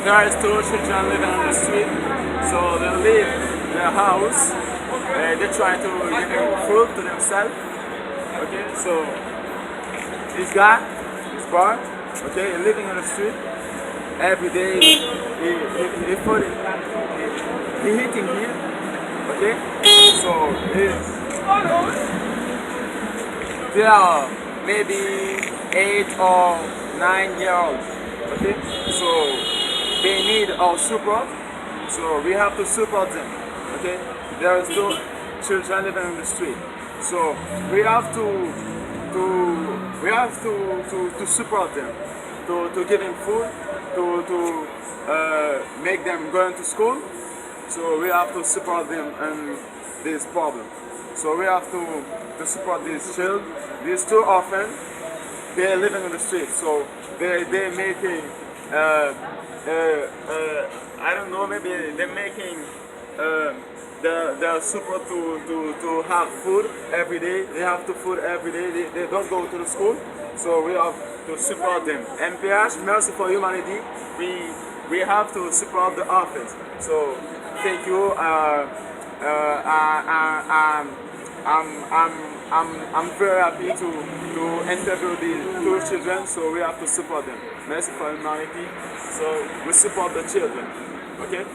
there are still children living on the street, so they leave their house, they try to give food to themselves. Okay, so this guy, this boy, okay, living on the street every day, he food, he eating here. Okay, so they are maybe 8 or 9 years old. Okay, so they need our support, so we have to support them. Okay, there are still children living in the street, so we have to support them, to give them food, to make them go into school. So we have to support them in this problem. So we have to support these children, these two orphans. They're living on the street, so they're making I don't know, maybe they're making the support to have food every day. They have to food every day. They don't go to the school, so we have to support them. MPH, Mercy for Humanity, we have to support the orphans. So thank you. I'm very happy to interview these two children, so we have to support them. Mercy for Humanity, so we support the children. Okay?